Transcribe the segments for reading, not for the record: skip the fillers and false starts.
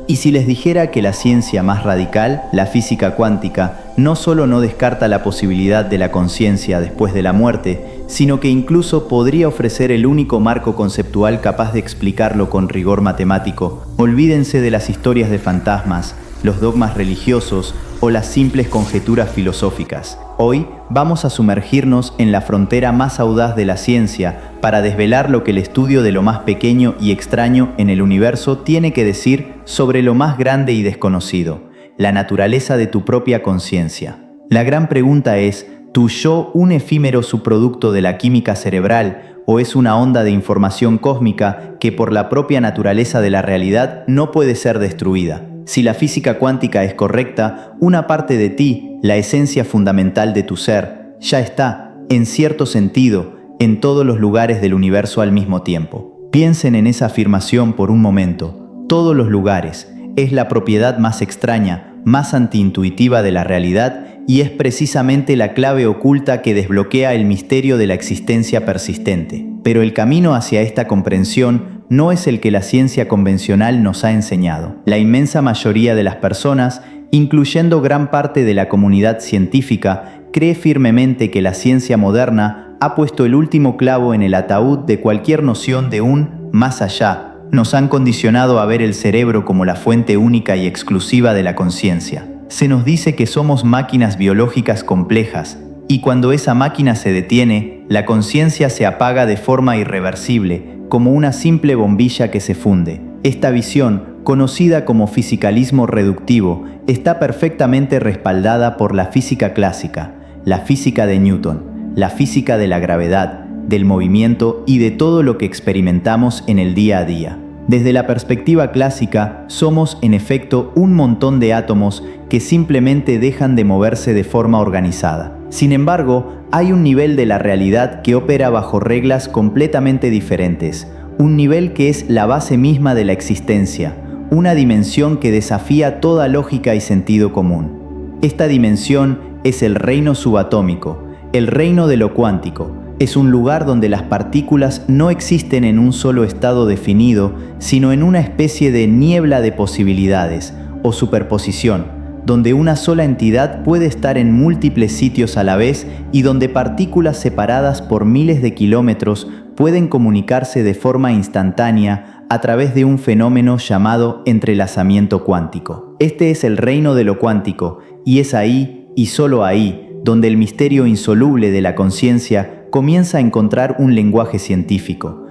Y si les dijera que la ciencia más radical, la física cuántica, no solo no descarta la posibilidad de la conciencia después de la muerte, sino que incluso podría ofrecer el único marco conceptual capaz de explicarlo con rigor matemático, olvídense de las historias de fantasmas, los dogmas religiosos o las simples conjeturas filosóficas. Hoy vamos a sumergirnos en la frontera más audaz de la ciencia para desvelar lo que el estudio de lo más pequeño y extraño en el universo tiene que decir sobre lo más grande y desconocido, la naturaleza de tu propia conciencia. La gran pregunta es, ¿tu yo un efímero subproducto de la química cerebral o es una onda de información cósmica que por la propia naturaleza de la realidad no puede ser destruida? Si la física cuántica es correcta, una parte de ti, la esencia fundamental de tu ser, ya está, en cierto sentido, en todos los lugares del universo al mismo tiempo. Piensen en esa afirmación por un momento. Todos los lugares es la propiedad más extraña, más antiintuitiva de la realidad y es precisamente la clave oculta que desbloquea el misterio de la existencia persistente. Pero el camino hacia esta comprensión no es el que la ciencia convencional nos ha enseñado. La inmensa mayoría de las personas, incluyendo gran parte de la comunidad científica, cree firmemente que la ciencia moderna ha puesto el último clavo en el ataúd de cualquier noción de un más allá. Nos han condicionado a ver el cerebro como la fuente única y exclusiva de la conciencia. Se nos dice que somos máquinas biológicas complejas, y cuando esa máquina se detiene, la conciencia se apaga de forma irreversible, como una simple bombilla que se funde. Esta visión, conocida como fisicalismo reductivo, está perfectamente respaldada por la física clásica, la física de Newton, la física de la gravedad, del movimiento y de todo lo que experimentamos en el día a día. Desde la perspectiva clásica, somos en efecto un montón de átomos que simplemente dejan de moverse de forma organizada. Sin embargo, hay un nivel de la realidad que opera bajo reglas completamente diferentes, un nivel que es la base misma de la existencia, una dimensión que desafía toda lógica y sentido común. Esta dimensión es el reino subatómico, el reino de lo cuántico. Es un lugar donde las partículas no existen en un solo estado definido, sino en una especie de niebla de posibilidades o superposición, donde una sola entidad puede estar en múltiples sitios a la vez y donde partículas separadas por miles de kilómetros pueden comunicarse de forma instantánea a través de un fenómeno llamado entrelazamiento cuántico. Este es el reino de lo cuántico, y es ahí, y solo ahí, donde el misterio insoluble de la conciencia comienza a encontrar un lenguaje científico.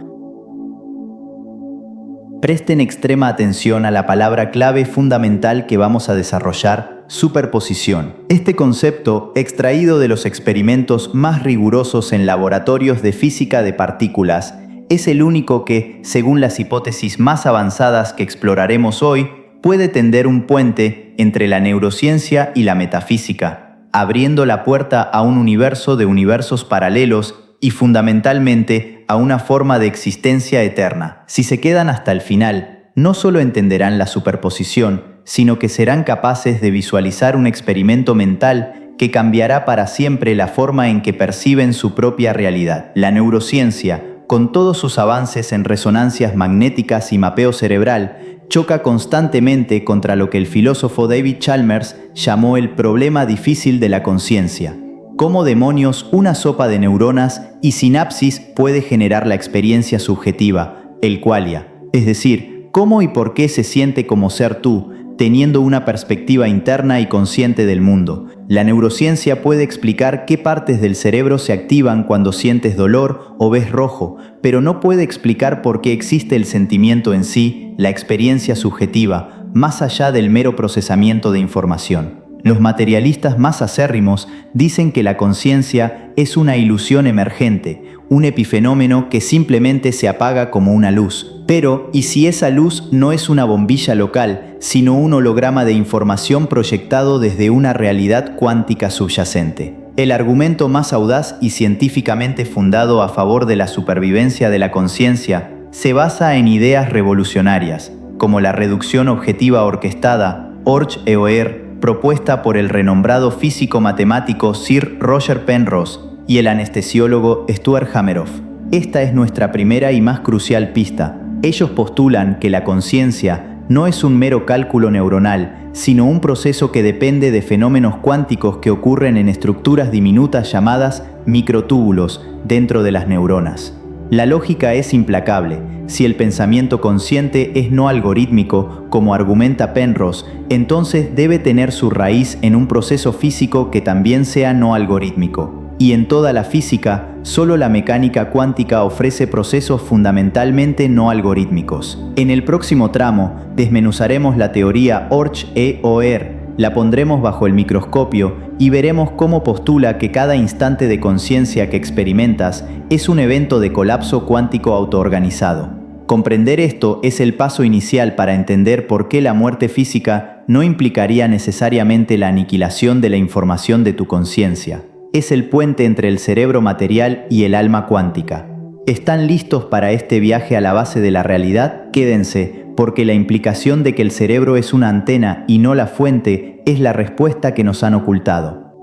Presten extrema atención a la palabra clave fundamental que vamos a desarrollar, superposición. Este concepto, extraído de los experimentos más rigurosos en laboratorios de física de partículas, es el único que, según las hipótesis más avanzadas que exploraremos hoy, puede tender un puente entre la neurociencia y la metafísica, abriendo la puerta a un universo de universos paralelos y fundamentalmente a una forma de existencia eterna. Si se quedan hasta el final, no solo entenderán la superposición, sino que serán capaces de visualizar un experimento mental que cambiará para siempre la forma en que perciben su propia realidad. La neurociencia, con todos sus avances en resonancias magnéticas y mapeo cerebral, choca constantemente contra lo que el filósofo David Chalmers llamó el problema difícil de la conciencia. ¿Cómo demonios una sopa de neuronas y sinapsis puede generar la experiencia subjetiva, el qualia? Es decir, ¿cómo y por qué se siente como ser tú, teniendo una perspectiva interna y consciente del mundo? La neurociencia puede explicar qué partes del cerebro se activan cuando sientes dolor o ves rojo, pero no puede explicar por qué existe el sentimiento en sí, la experiencia subjetiva, más allá del mero procesamiento de información. Los materialistas más acérrimos dicen que la conciencia es una ilusión emergente, un epifenómeno que simplemente se apaga como una luz. Pero, ¿y si esa luz no es una bombilla local, sino un holograma de información proyectado desde una realidad cuántica subyacente? El argumento más audaz y científicamente fundado a favor de la supervivencia de la conciencia se basa en ideas revolucionarias, como la reducción objetiva orquestada, ORCH-EOR, propuesta por el renombrado físico-matemático Sir Roger Penrose y el anestesiólogo Stuart Hameroff. Esta es nuestra primera y más crucial pista. Ellos postulan que la conciencia, no es un mero cálculo neuronal, sino un proceso que depende de fenómenos cuánticos que ocurren en estructuras diminutas llamadas microtúbulos dentro de las neuronas. La lógica es implacable. Si el pensamiento consciente es no algorítmico, como argumenta Penrose, entonces debe tener su raíz en un proceso físico que también sea no algorítmico. Y en toda la física, solo la mecánica cuántica ofrece procesos fundamentalmente no algorítmicos. En el próximo tramo, desmenuzaremos la teoría Orch-EOR, la pondremos bajo el microscopio y veremos cómo postula que cada instante de conciencia que experimentas es un evento de colapso cuántico autoorganizado. Comprender esto es el paso inicial para entender por qué la muerte física no implicaría necesariamente la aniquilación de la información de tu conciencia. Es el puente entre el cerebro material y el alma cuántica. ¿Están listos para este viaje a la base de la realidad? Quédense, porque la implicación de que el cerebro es una antena y no la fuente es la respuesta que nos han ocultado.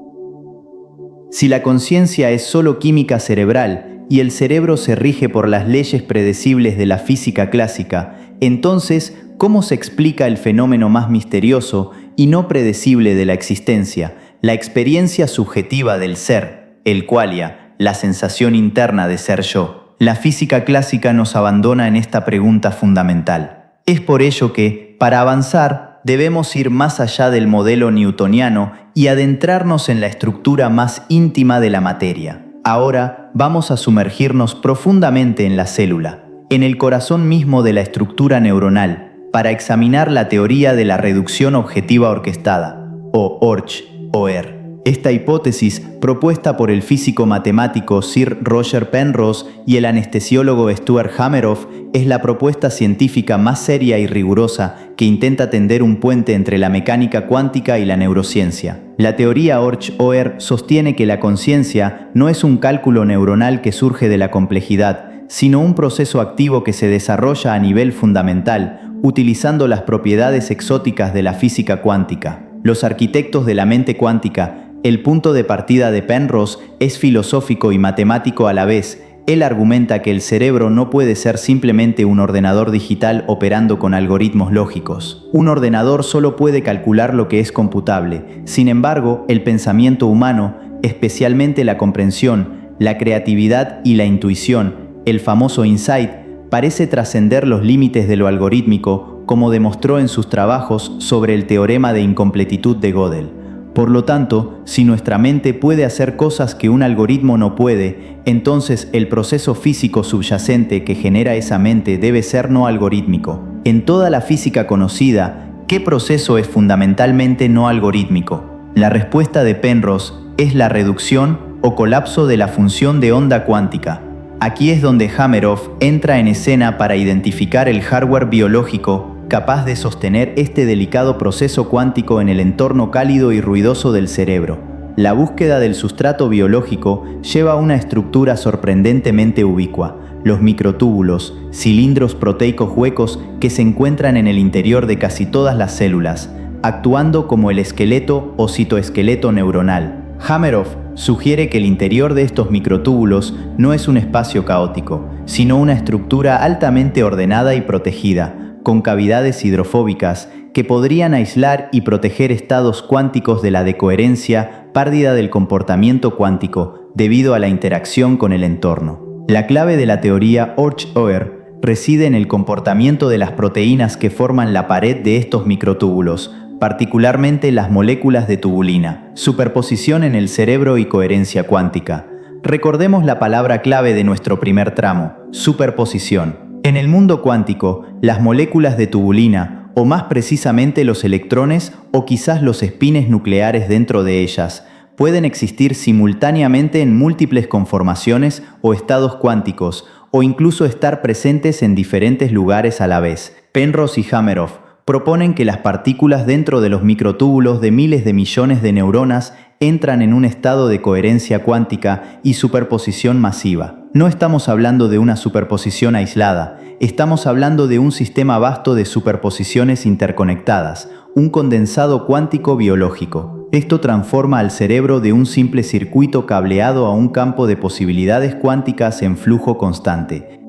Si la conciencia es solo química cerebral y el cerebro se rige por las leyes predecibles de la física clásica, entonces, ¿cómo se explica el fenómeno más misterioso y no predecible de la existencia, la experiencia subjetiva del ser, el qualia, la sensación interna de ser yo? La física clásica nos abandona en esta pregunta fundamental. Es por ello que, para avanzar, debemos ir más allá del modelo newtoniano y adentrarnos en la estructura más íntima de la materia. Ahora vamos a sumergirnos profundamente en la célula, en el corazón mismo de la estructura neuronal, para examinar la teoría de la reducción objetiva orquestada, o Orch-OR. Esta hipótesis, propuesta por el físico matemático Sir Roger Penrose y el anestesiólogo Stuart Hameroff, es la propuesta científica más seria y rigurosa que intenta tender un puente entre la mecánica cuántica y la neurociencia. La teoría Orch-OR sostiene que la conciencia no es un cálculo neuronal que surge de la complejidad, sino un proceso activo que se desarrolla a nivel fundamental, utilizando las propiedades exóticas de la física cuántica. Los arquitectos de la mente cuántica. El punto de partida de Penrose es filosófico y matemático a la vez. Él argumenta que el cerebro no puede ser simplemente un ordenador digital operando con algoritmos lógicos. Un ordenador solo puede calcular lo que es computable. Sin embargo, el pensamiento humano, especialmente la comprensión, la creatividad y la intuición, el famoso insight, parece trascender los límites de lo algorítmico, como demostró en sus trabajos sobre el teorema de incompletitud de Gödel. Por lo tanto, si nuestra mente puede hacer cosas que un algoritmo no puede, entonces el proceso físico subyacente que genera esa mente debe ser no algorítmico. En toda la física conocida, ¿qué proceso es fundamentalmente no algorítmico? La respuesta de Penrose es la reducción o colapso de la función de onda cuántica. Aquí es donde Hameroff entra en escena para identificar el hardware biológico capaz de sostener este delicado proceso cuántico en el entorno cálido y ruidoso del cerebro. La búsqueda del sustrato biológico lleva a una estructura sorprendentemente ubicua, los microtúbulos, cilindros proteicos huecos que se encuentran en el interior de casi todas las células, actuando como el esqueleto o citoesqueleto neuronal. Hameroff sugiere que el interior de estos microtúbulos no es un espacio caótico, sino una estructura altamente ordenada y protegida, con cavidades hidrofóbicas que podrían aislar y proteger estados cuánticos de la decoherencia, pérdida del comportamiento cuántico, debido a la interacción con el entorno. La clave de la teoría Orch-OR reside en el comportamiento de las proteínas que forman la pared de estos microtúbulos, particularmente las moléculas de tubulina, superposición en el cerebro y coherencia cuántica. Recordemos la palabra clave de nuestro primer tramo, superposición. En el mundo cuántico, las moléculas de tubulina, o más precisamente los electrones o quizás los espines nucleares dentro de ellas, pueden existir simultáneamente en múltiples conformaciones o estados cuánticos, o incluso estar presentes en diferentes lugares a la vez. Penrose y Hameroff proponen que las partículas dentro de los microtúbulos de miles de millones de neuronas entran en un estado de coherencia cuántica y superposición masiva. No estamos hablando de una superposición aislada, estamos hablando de un sistema vasto de superposiciones interconectadas, un condensado cuántico biológico. Esto transforma al cerebro de un simple circuito cableado a un campo de posibilidades cuánticas en flujo constante.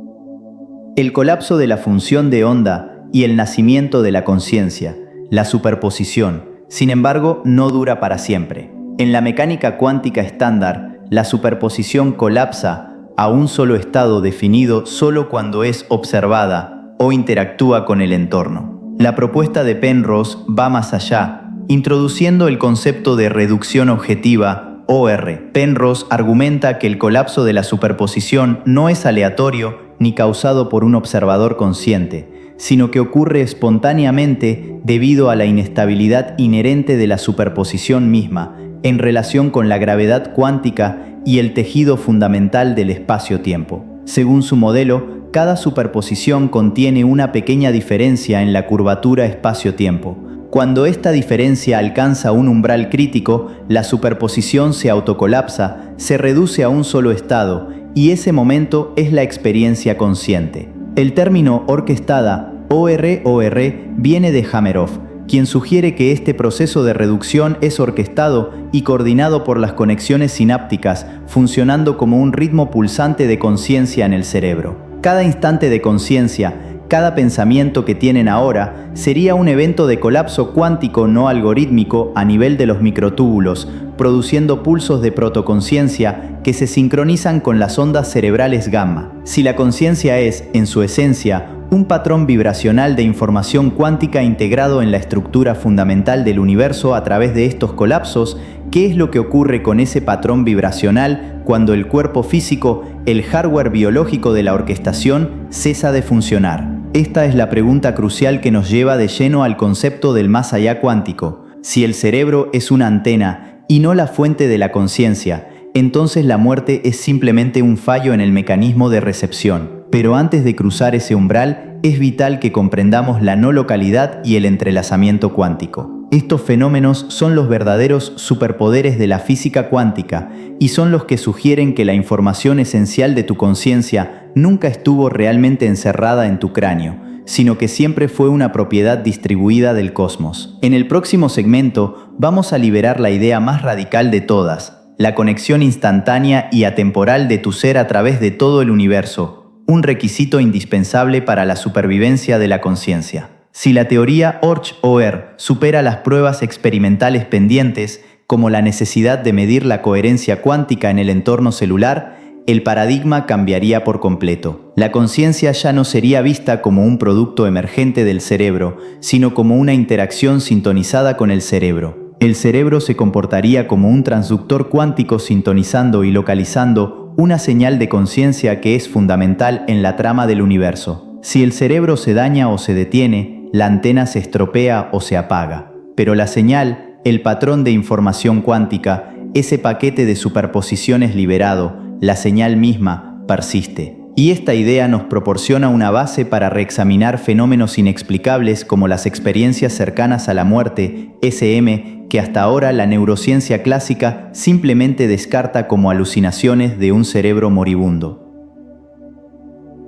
El colapso de la función de onda y el nacimiento de la conciencia, la superposición. Sin embargo, no dura para siempre. En la mecánica cuántica estándar, la superposición colapsa a un solo estado definido solo cuando es observada o interactúa con el entorno. La propuesta de Penrose va más allá, introduciendo el concepto de reducción objetiva, OR. Penrose argumenta que el colapso de la superposición no es aleatorio ni causado por un observador consciente, sino que ocurre espontáneamente debido a la inestabilidad inherente de la superposición misma, en relación con la gravedad cuántica y el tejido fundamental del espacio-tiempo. Según su modelo, cada superposición contiene una pequeña diferencia en la curvatura espacio-tiempo. Cuando esta diferencia alcanza un umbral crítico, la superposición se autocolapsa, se reduce a un solo estado, y ese momento es la experiencia consciente. El término orquestada, OR, viene de Hameroff, quien sugiere que este proceso de reducción es orquestado y coordinado por las conexiones sinápticas, funcionando como un ritmo pulsante de conciencia en el cerebro. Cada instante de conciencia, cada pensamiento que tienen ahora, sería un evento de colapso cuántico no algorítmico a nivel de los microtúbulos, produciendo pulsos de protoconciencia que se sincronizan con las ondas cerebrales gamma. Si la conciencia es, en su esencia, un patrón vibracional de información cuántica integrado en la estructura fundamental del universo a través de estos colapsos, ¿qué es lo que ocurre con ese patrón vibracional cuando el cuerpo físico, el hardware biológico de la orquestación, cesa de funcionar? Esta es la pregunta crucial que nos lleva de lleno al concepto del más allá cuántico. Si el cerebro es una antena y no la fuente de la conciencia, entonces la muerte es simplemente un fallo en el mecanismo de recepción. Pero antes de cruzar ese umbral, es vital que comprendamos la no localidad y el entrelazamiento cuántico. Estos fenómenos son los verdaderos superpoderes de la física cuántica y son los que sugieren que la información esencial de tu conciencia nunca estuvo realmente encerrada en tu cráneo, sino que siempre fue una propiedad distribuida del cosmos. En el próximo segmento vamos a liberar la idea más radical de todas, la conexión instantánea y atemporal de tu ser a través de todo el universo, un requisito indispensable para la supervivencia de la conciencia. Si la teoría OR supera las pruebas experimentales pendientes, como la necesidad de medir la coherencia cuántica en el entorno celular, el paradigma cambiaría por completo. La conciencia ya no sería vista como un producto emergente del cerebro, sino como una interacción sintonizada con el cerebro. El cerebro se comportaría como un transductor cuántico sintonizando y localizando una señal de conciencia que es fundamental en la trama del universo. Si el cerebro se daña o se detiene, la antena se estropea o se apaga. Pero la señal, el patrón de información cuántica, ese paquete de superposiciones liberado, la señal misma, persiste. Y esta idea nos proporciona una base para reexaminar fenómenos inexplicables como las experiencias cercanas a la muerte, SM, que hasta ahora la neurociencia clásica simplemente descarta como alucinaciones de un cerebro moribundo.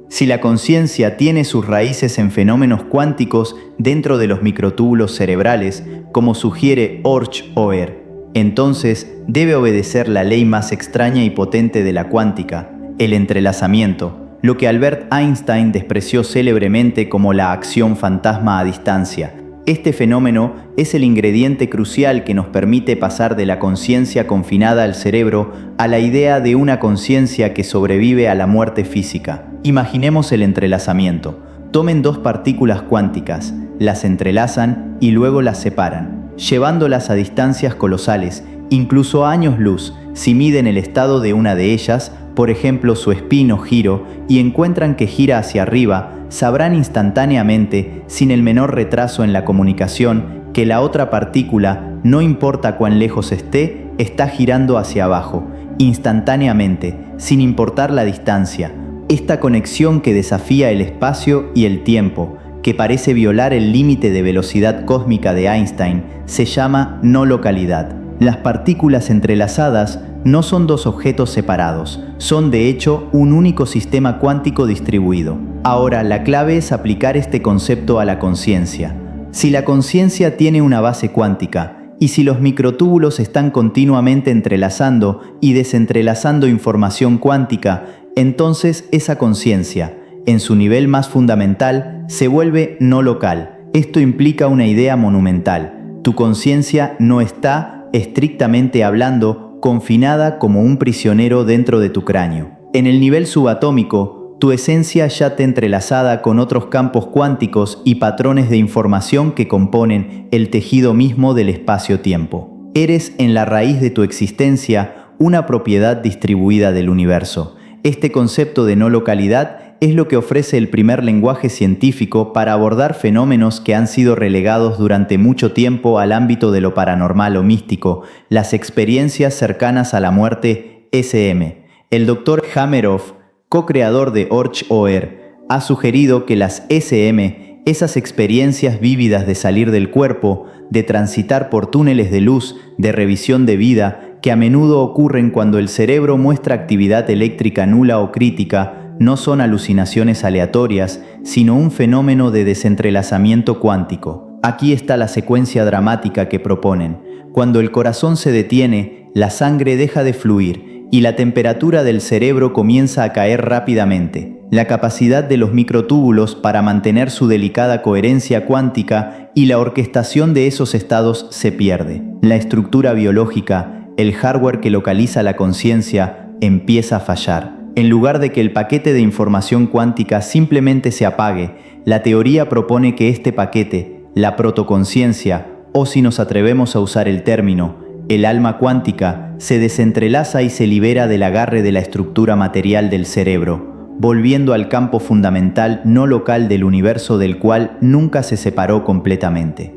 Si la conciencia tiene sus raíces en fenómenos cuánticos dentro de los microtúbulos cerebrales, como sugiere OR, entonces debe obedecer la ley más extraña y potente de la cuántica, el entrelazamiento, lo que Albert Einstein despreció célebremente como la acción fantasma a distancia. Este fenómeno es el ingrediente crucial que nos permite pasar de la conciencia confinada al cerebro a la idea de una conciencia que sobrevive a la muerte física. Imaginemos el entrelazamiento. Tomen dos partículas cuánticas, las entrelazan y luego las separan, llevándolas a distancias colosales, incluso a años luz. Si miden el estado de una de ellas, por ejemplo su spin o giro, y encuentran que gira hacia arriba, sabrán instantáneamente, sin el menor retraso en la comunicación, que la otra partícula, no importa cuán lejos esté, está girando hacia abajo, instantáneamente, sin importar la distancia. Esta conexión que desafía el espacio y el tiempo, que parece violar el límite de velocidad cósmica de Einstein, se llama no localidad. Las partículas entrelazadas no son dos objetos separados, son de hecho un único sistema cuántico distribuido. Ahora, la clave es aplicar este concepto a la conciencia. Si la conciencia tiene una base cuántica, y si los microtúbulos están continuamente entrelazando y desentrelazando información cuántica, entonces esa conciencia, en su nivel más fundamental, se vuelve no local. Esto implica una idea monumental. Tu conciencia no está, estrictamente hablando, confinada como un prisionero dentro de tu cráneo. En el nivel subatómico, tu esencia yate entrelazada con otros campos cuánticos y patrones de información que componen el tejido mismo del espacio-tiempo. Eres, en la raíz de tu existencia, una propiedad distribuida del universo. Este concepto de no localidad es lo que ofrece el primer lenguaje científico para abordar fenómenos que han sido relegados durante mucho tiempo al ámbito de lo paranormal o místico, las experiencias cercanas a la muerte, SM. El Dr. Hameroff, co-creador de Orch-OR, ha sugerido que las SM, esas experiencias vívidas de salir del cuerpo, de transitar por túneles de luz, de revisión de vida, que a menudo ocurren cuando el cerebro muestra actividad eléctrica nula o crítica, no son alucinaciones aleatorias, sino un fenómeno de desentrelazamiento cuántico. Aquí está la secuencia dramática que proponen. Cuando el corazón se detiene, la sangre deja de fluir y la temperatura del cerebro comienza a caer rápidamente. La capacidad de los microtúbulos para mantener su delicada coherencia cuántica y la orquestación de esos estados se pierde. La estructura biológica, el hardware que localiza la conciencia, empieza a fallar. En lugar de que el paquete de información cuántica simplemente se apague, la teoría propone que este paquete, la protoconciencia, o si nos atrevemos a usar el término, el alma cuántica, se desentrelaza y se libera del agarre de la estructura material del cerebro, volviendo al campo fundamental no local del universo del cual nunca se separó completamente.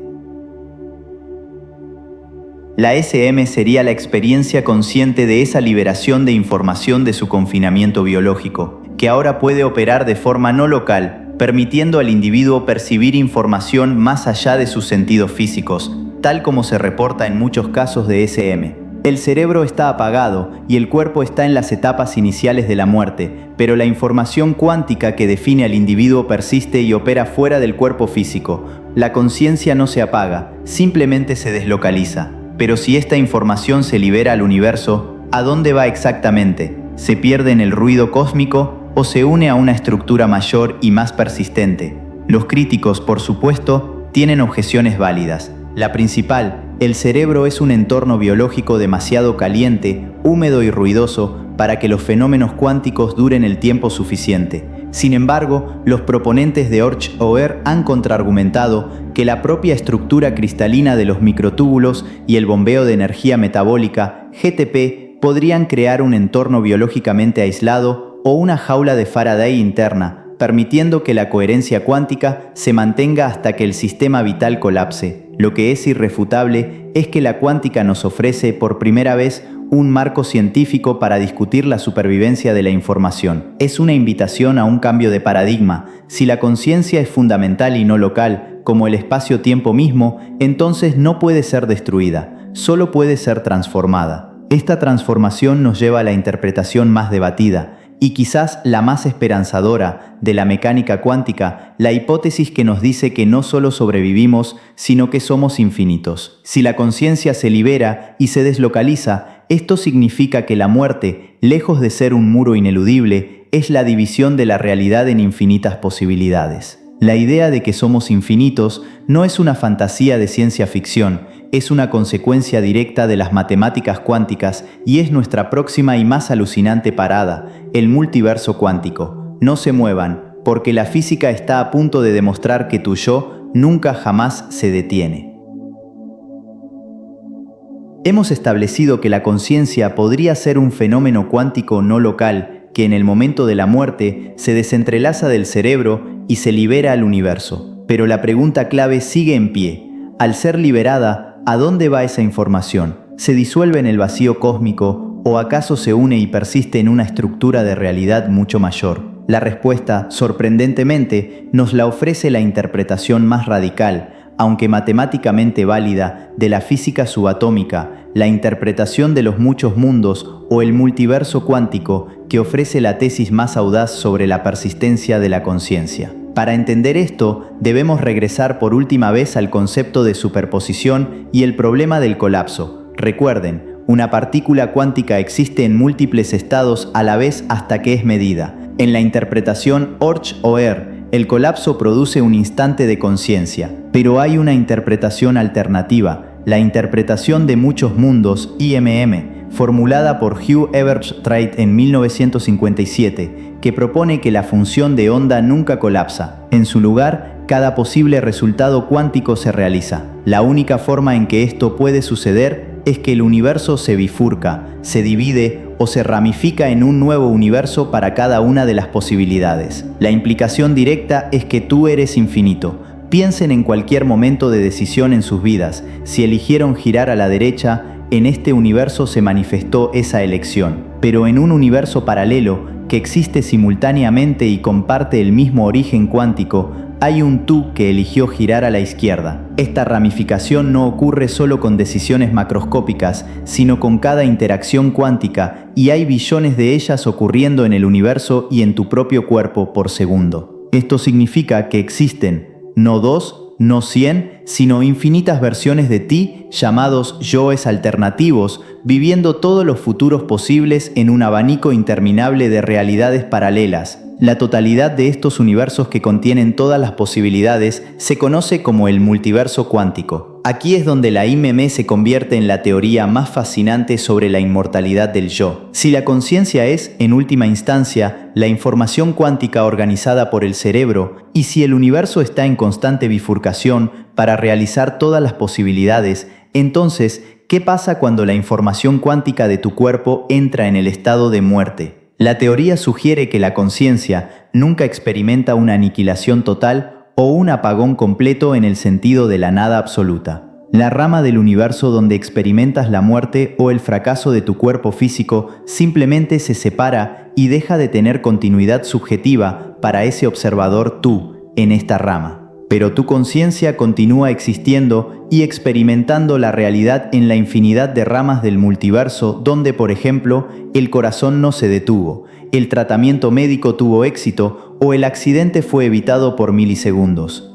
La SM sería la experiencia consciente de esa liberación de información de su confinamiento biológico, que ahora puede operar de forma no local, permitiendo al individuo percibir información más allá de sus sentidos físicos, tal como se reporta en muchos casos de SM. El cerebro está apagado y el cuerpo está en las etapas iniciales de la muerte, pero la información cuántica que define al individuo persiste y opera fuera del cuerpo físico. La conciencia no se apaga, simplemente se deslocaliza. Pero si esta información se libera al universo, ¿a dónde va exactamente? ¿Se pierde en el ruido cósmico o se une a una estructura mayor y más persistente? Los críticos, por supuesto, tienen objeciones válidas. La principal, el cerebro es un entorno biológico demasiado caliente, húmedo y ruidoso para que los fenómenos cuánticos duren el tiempo suficiente. Sin embargo, los proponentes de Orch-OR han contraargumentado que la propia estructura cristalina de los microtúbulos y el bombeo de energía metabólica, GTP, podrían crear un entorno biológicamente aislado o una jaula de Faraday interna, permitiendo que la coherencia cuántica se mantenga hasta que el sistema vital colapse. Lo que es irrefutable es que la cuántica nos ofrece por primera vez un marco científico para discutir la supervivencia de la información. Es una invitación a un cambio de paradigma. Si la conciencia es fundamental y no local, como el espacio-tiempo mismo, entonces no puede ser destruida, solo puede ser transformada. Esta transformación nos lleva a la interpretación más debatida, y quizás la más esperanzadora, de la mecánica cuántica, la hipótesis que nos dice que no solo sobrevivimos, sino que somos infinitos. Si la conciencia se libera y se deslocaliza, esto significa que la muerte, lejos de ser un muro ineludible, es la división de la realidad en infinitas posibilidades. La idea de que somos infinitos no es una fantasía de ciencia ficción, es una consecuencia directa de las matemáticas cuánticas y es nuestra próxima y más alucinante parada, el multiverso cuántico. No se muevan, porque la física está a punto de demostrar que tu yo nunca jamás se detiene. Hemos establecido que la conciencia podría ser un fenómeno cuántico no local que en el momento de la muerte se desentrelaza del cerebro y se libera al universo. Pero la pregunta clave sigue en pie. Al ser liberada, ¿a dónde va esa información? ¿Se disuelve en el vacío cósmico o acaso se une y persiste en una estructura de realidad mucho mayor? La respuesta, sorprendentemente, nos la ofrece la interpretación más radical, aunque matemáticamente válida, de la física subatómica, la interpretación de los muchos mundos o el multiverso cuántico que ofrece la tesis más audaz sobre la persistencia de la conciencia. Para entender esto, debemos regresar por última vez al concepto de superposición y el problema del colapso. Recuerden, una partícula cuántica existe en múltiples estados a la vez hasta que es medida. En la interpretación Orch-OR, el colapso produce un instante de conciencia, pero hay una interpretación alternativa, la interpretación de muchos mundos, IMM, formulada por Hugh Everett en 1957, que propone que la función de onda nunca colapsa. En su lugar, cada posible resultado cuántico se realiza. La única forma en que esto puede suceder es que el universo se bifurca, se divide o se ramifica en un nuevo universo para cada una de las posibilidades. La implicación directa es que tú eres infinito. Piensen en cualquier momento de decisión en sus vidas. Si eligieron girar a la derecha, en este universo se manifestó esa elección. Pero en un universo paralelo, que existe simultáneamente y comparte el mismo origen cuántico, hay un tú que eligió girar a la izquierda. Esta ramificación no ocurre solo con decisiones macroscópicas, sino con cada interacción cuántica, y hay billones de ellas ocurriendo en el universo y en tu propio cuerpo por segundo. Esto significa que existen, no 2, no 100, sino infinitas versiones de ti, llamados yoes alternativos, viviendo todos los futuros posibles en un abanico interminable de realidades paralelas. La totalidad de estos universos que contienen todas las posibilidades se conoce como el multiverso cuántico. Aquí es donde la IMM se convierte en la teoría más fascinante sobre la inmortalidad del yo. Si la conciencia es, en última instancia, la información cuántica organizada por el cerebro, y si el universo está en constante bifurcación para realizar todas las posibilidades, entonces, ¿qué pasa cuando la información cuántica de tu cuerpo entra en el estado de muerte? La teoría sugiere que la conciencia nunca experimenta una aniquilación total o un apagón completo en el sentido de la nada absoluta. La rama del universo donde experimentas la muerte o el fracaso de tu cuerpo físico simplemente se separa y deja de tener continuidad subjetiva para ese observador tú en esta rama. Pero tu conciencia continúa existiendo y experimentando la realidad en la infinidad de ramas del multiverso donde, por ejemplo, el corazón no se detuvo, el tratamiento médico tuvo éxito o el accidente fue evitado por milisegundos.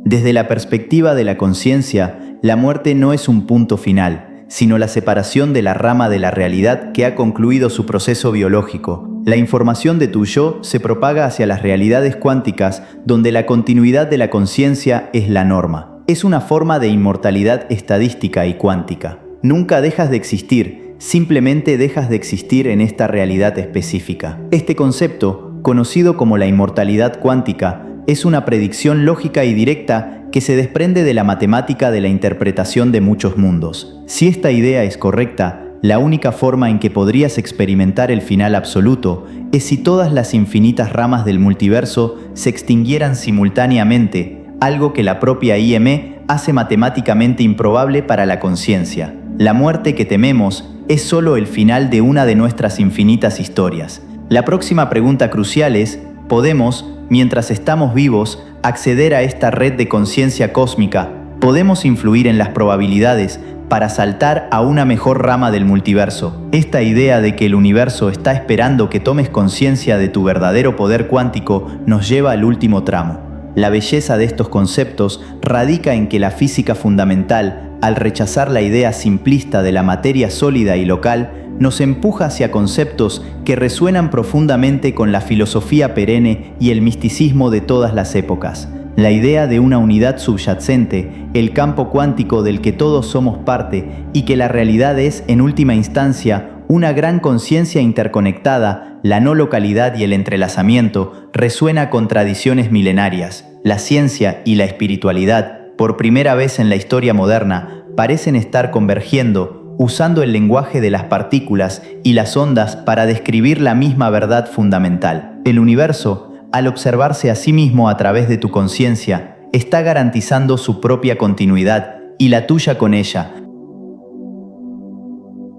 Desde la perspectiva de la conciencia, la muerte no es un punto final, sino la separación de la rama de la realidad que ha concluido su proceso biológico. La información de tu yo se propaga hacia las realidades cuánticas donde la continuidad de la conciencia es la norma. Es una forma de inmortalidad estadística y cuántica. Nunca dejas de existir, simplemente dejas de existir en esta realidad específica. Este concepto, conocido como la inmortalidad cuántica, es una predicción lógica y directa que se desprende de la matemática de la interpretación de muchos mundos. Si esta idea es correcta, la única forma en que podrías experimentar el final absoluto es si todas las infinitas ramas del multiverso se extinguieran simultáneamente, algo que la propia IMM hace matemáticamente improbable para la conciencia. La muerte que tememos es solo el final de una de nuestras infinitas historias. La próxima pregunta crucial es, ¿podemos, mientras estamos vivos, acceder a esta red de conciencia cósmica? ¿Podemos influir en las probabilidades para saltar a una mejor rama del multiverso? Esta idea de que el universo está esperando que tomes conciencia de tu verdadero poder cuántico nos lleva al último tramo. La belleza de estos conceptos radica en que la física fundamental, al rechazar la idea simplista de la materia sólida y local, nos empuja hacia conceptos que resuenan profundamente con la filosofía perenne y el misticismo de todas las épocas. La idea de una unidad subyacente, el campo cuántico del que todos somos parte y que la realidad es, en última instancia, una gran conciencia interconectada, la no localidad y el entrelazamiento, resuena con tradiciones milenarias. La ciencia y la espiritualidad, por primera vez en la historia moderna, parecen estar convergiendo, usando el lenguaje de las partículas y las ondas para describir la misma verdad fundamental. El universo, al observarse a sí mismo a través de tu conciencia, está garantizando su propia continuidad y la tuya con ella.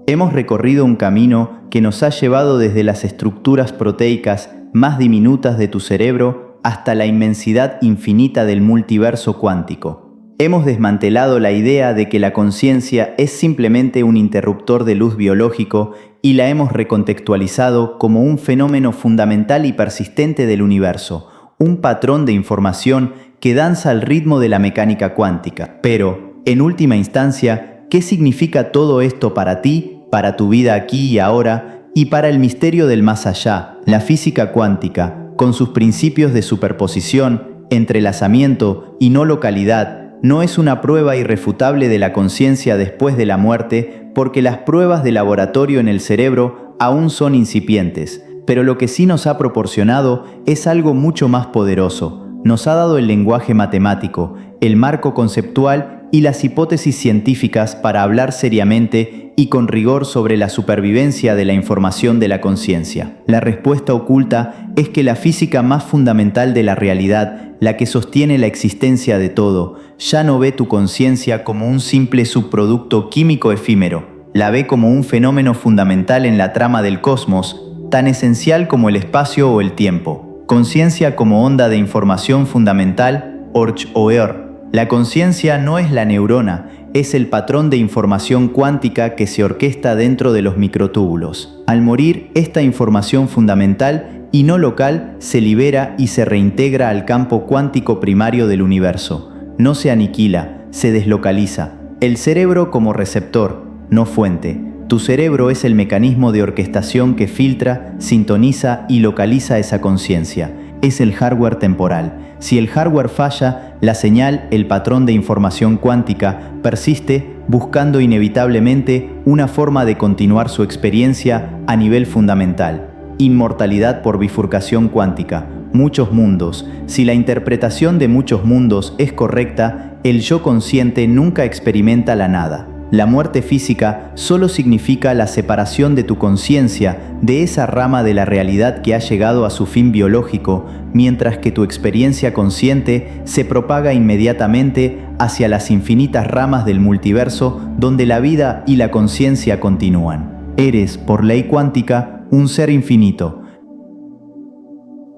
Hemos recorrido un camino que nos ha llevado desde las estructuras proteicas más diminutas de tu cerebro hasta la inmensidad infinita del multiverso cuántico. Hemos desmantelado la idea de que la conciencia es simplemente un interruptor de luz biológico y la hemos recontextualizado como un fenómeno fundamental y persistente del universo, un patrón de información que danza al ritmo de la mecánica cuántica. Pero, en última instancia, ¿qué significa todo esto para ti, para tu vida aquí y ahora, y para el misterio del más allá? La física cuántica, con sus principios de superposición, entrelazamiento y no localidad, no es una prueba irrefutable de la conciencia después de la muerte, porque las pruebas de laboratorio en el cerebro aún son incipientes, pero lo que sí nos ha proporcionado es algo mucho más poderoso. Nos ha dado el lenguaje matemático, el marco conceptual y las hipótesis científicas para hablar seriamente y con rigor sobre la supervivencia de la información de la conciencia. La respuesta oculta es que la física más fundamental de la realidad, la que sostiene la existencia de todo, ya no ve tu conciencia como un simple subproducto químico efímero, la ve como un fenómeno fundamental en la trama del cosmos, tan esencial como el espacio o el tiempo. Conciencia como onda de información fundamental, Orch-OER. La conciencia no es la neurona, es el patrón de información cuántica que se orquesta dentro de los microtúbulos. Al morir, esta información fundamental y no local se libera y se reintegra al campo cuántico primario del universo. No se aniquila, se deslocaliza. El cerebro como receptor, no fuente. Tu cerebro es el mecanismo de orquestación que filtra, sintoniza y localiza esa conciencia. Es el hardware temporal. Si el hardware falla, la señal, el patrón de información cuántica, persiste buscando inevitablemente una forma de continuar su experiencia a nivel fundamental. Inmortalidad por bifurcación cuántica. Muchos mundos. Si la interpretación de muchos mundos es correcta, el yo consciente nunca experimenta la nada. La muerte física solo significa la separación de tu conciencia de esa rama de la realidad que ha llegado a su fin biológico, mientras que tu experiencia consciente se propaga inmediatamente hacia las infinitas ramas del multiverso donde la vida y la conciencia continúan. Eres, por ley cuántica, un ser infinito.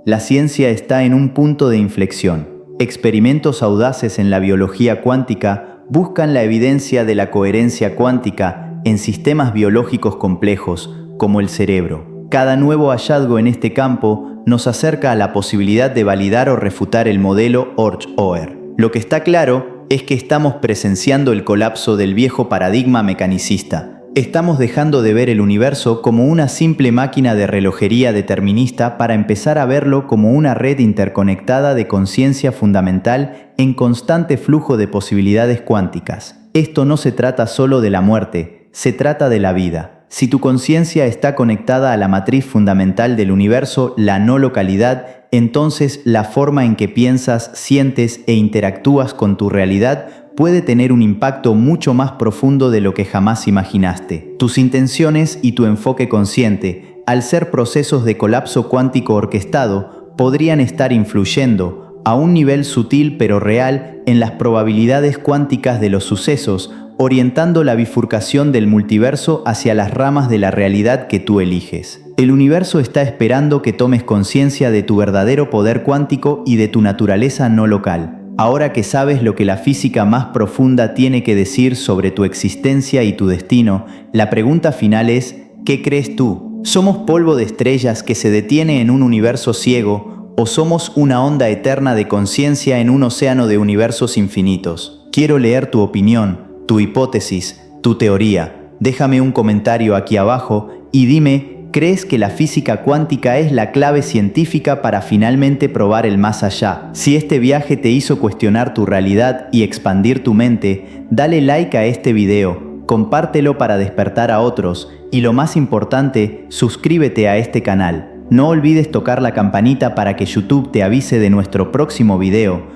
La ciencia está en un punto de inflexión. Experimentos audaces en la biología cuántica buscan la evidencia de la coherencia cuántica en sistemas biológicos complejos, como el cerebro. Cada nuevo hallazgo en este campo nos acerca a la posibilidad de validar o refutar el modelo Orch-OER. Lo que está claro es que estamos presenciando el colapso del viejo paradigma mecanicista. Estamos dejando de ver el universo como una simple máquina de relojería determinista para empezar a verlo como una red interconectada de conciencia fundamental en constante flujo de posibilidades cuánticas. Esto no se trata solo de la muerte, se trata de la vida. Si tu conciencia está conectada a la matriz fundamental del universo, la no localidad, entonces la forma en que piensas, sientes e interactúas con tu realidad puede tener un impacto mucho más profundo de lo que jamás imaginaste. Tus intenciones y tu enfoque consciente, al ser procesos de colapso cuántico orquestado, podrían estar influyendo, a un nivel sutil pero real, en las probabilidades cuánticas de los sucesos, orientando la bifurcación del multiverso hacia las ramas de la realidad que tú eliges. El universo está esperando que tomes conciencia de tu verdadero poder cuántico y de tu naturaleza no local. Ahora que sabes lo que la física más profunda tiene que decir sobre tu existencia y tu destino, la pregunta final es, ¿qué crees tú? ¿Somos polvo de estrellas que se detiene en un universo ciego o somos una onda eterna de conciencia en un océano de universos infinitos? Quiero leer tu opinión, tu hipótesis, tu teoría. Déjame un comentario aquí abajo y dime, ¿crees que la física cuántica es la clave científica para finalmente probar el más allá? Si este viaje te hizo cuestionar tu realidad y expandir tu mente, dale like a este video, compártelo para despertar a otros y lo más importante, suscríbete a este canal. No olvides tocar la campanita para que YouTube te avise de nuestro próximo video.